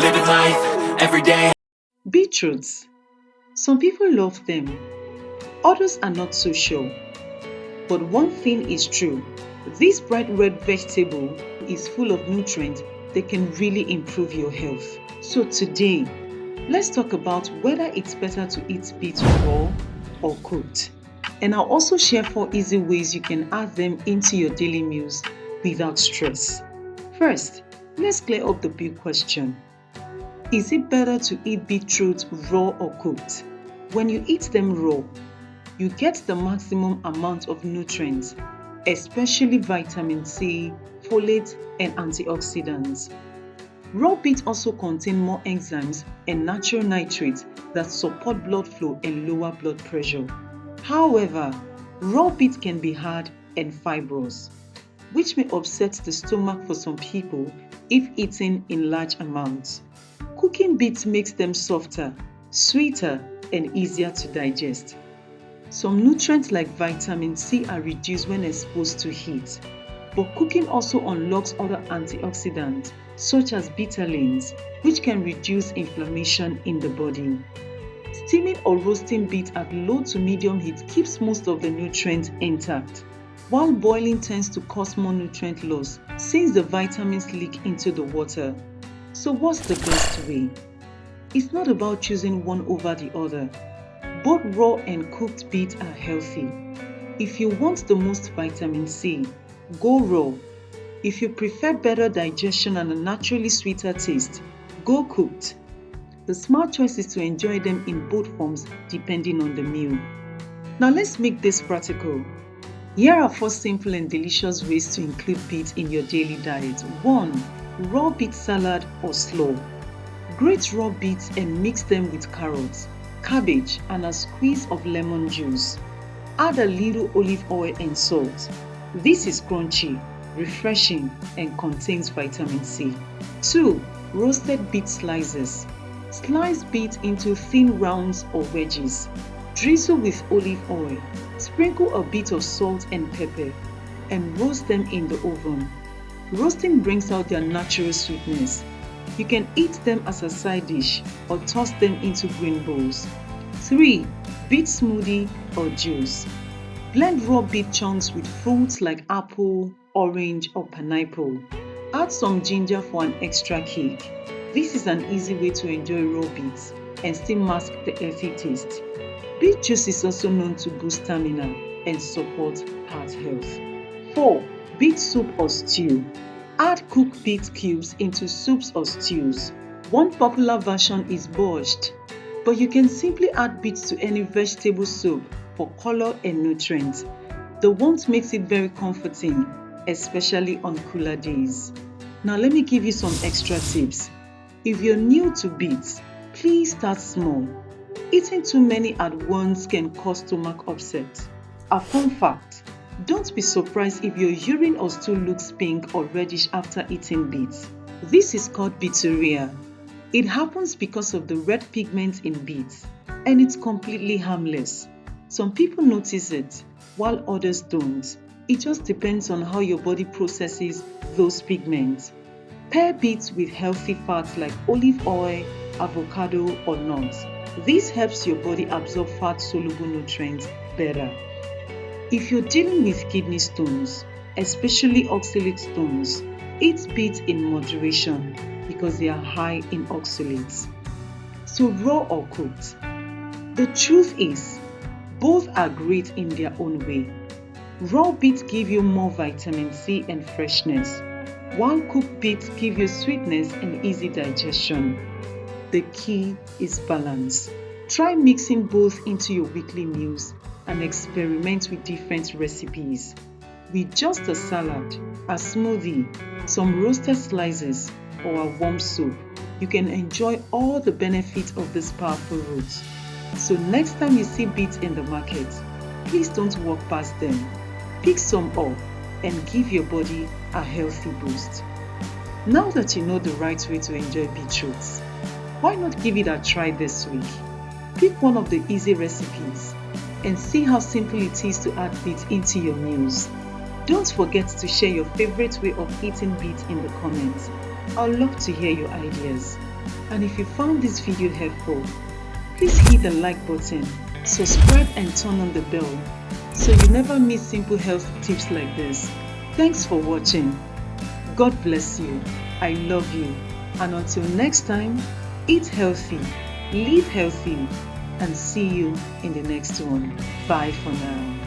living life every day. Beetroots. Some people love them, others are not so sure. But one thing is true, this bright red vegetable is full of nutrients that can really improve your health. So today, let's talk about whether it's better to eat beets raw or cooked. And I'll also share 4 easy ways you can add them into your daily meals without stress. First, let's clear up the big question. Is it better to eat beetroot raw or cooked? When you eat them raw, you get the maximum amount of nutrients, especially vitamin C, folate, and antioxidants. Raw beets also contain more enzymes and natural nitrates that support blood flow and lower blood pressure. However, raw beets can be hard and fibrous, which may upset the stomach for some people if eaten in large amounts. Cooking beets makes them softer, sweeter, and easier to digest. Some nutrients like vitamin C are reduced when exposed to heat, but cooking also unlocks other antioxidants such as betalains, which can reduce inflammation in the body. Steaming or roasting beets at low to medium heat keeps most of the nutrients intact, while boiling tends to cause more nutrient loss since the vitamins leak into the water. So what's the best way? It's not about choosing one over the other. Both raw and cooked beets are healthy. If you want the most vitamin C, go raw. If you prefer better digestion and a naturally sweeter taste, go cooked. The smart choice is to enjoy them in both forms depending on the meal. Now let's make this practical. Here are 4 simple and delicious ways to include beets in your daily diet. 1. Raw beet salad or slaw. Grate raw beets and mix them with carrots, cabbage, and a squeeze of lemon juice. Add a little olive oil and salt. This is crunchy, refreshing, and contains vitamin C. 2. Roasted beet slices. Slice beets into thin rounds or wedges. Drizzle with olive oil. Sprinkle a bit of salt and pepper and roast them in the oven. Roasting brings out their natural sweetness. You can eat them as a side dish or toss them into green bowls. 3. Beet smoothie or juice. Blend raw beet chunks with fruits like apple, orange, or pineapple. Add some ginger for an extra kick. This is an easy way to enjoy raw beets and still mask the earthy taste. Beet juice is also known to boost stamina and support heart health. 4. Beet soup or stew. Add cooked beet cubes into soups or stews. One popular version is borscht, but you can simply add beets to any vegetable soup for color and nutrients. The warmth makes it very comforting, especially on cooler days. Now let me give you some extra tips. If you're new to beets, please start small. Eating too many at once can cause stomach upset. A fun fact, don't be surprised if your urine or stool looks pink or reddish after eating beets. This is called beeturia. It happens because of the red pigment in beets, and it's completely harmless. Some people notice it, while others don't. It just depends on how your body processes those pigments. Pair beets with healthy fats like olive oil, avocado, or nuts. This helps your body absorb fat-soluble nutrients better. If you're dealing with kidney stones, especially oxalate stones, eat beets in moderation because they are high in oxalates. So raw or cooked? The truth is, both are great in their own way. Raw beets give you more vitamin C and freshness, while cooked beets give you sweetness and easy digestion. The key is balance. Try mixing both into your weekly meals and experiment with different recipes. With just a salad, a smoothie, some roasted slices, or a warm soup, you can enjoy all the benefits of this powerful root. So next time you see beets in the market, please don't walk past them. Pick some up and give your body a healthy boost. Now that you know the right way to enjoy beetroots, why not give it a try this week? Pick one of the easy recipes and see how simple it is to add beets into your meals. Don't forget to share your favorite way of eating beets in the comments. I'd love to hear your ideas. And if you found this video helpful, please hit the like button, subscribe and turn on the bell so you never miss simple health tips like this. Thanks for watching. God bless you. I love you. And until next time, eat healthy, live healthy, and see you in the next one. Bye for now.